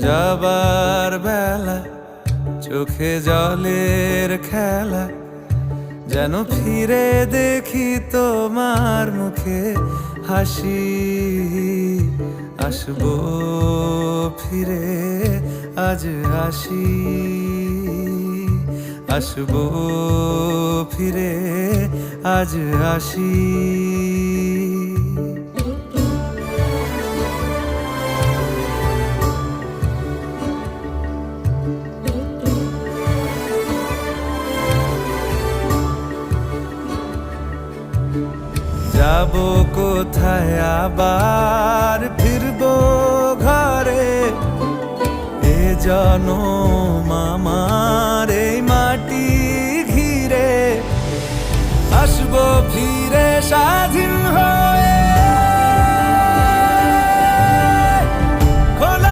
যাবার বেলা চোখে জলের খেলা, যেন ফিরে দেখি তোমার মুখে হাসি। আসবো ফিরে আজ আসি, আসবো ফিরে আজ আসি। যাবো কোথায় আবার ফিরবো ঘরে, এ জনম আমার এই মাটি ঘিরে। আসবো ফিরে স্বাধীন হয়ে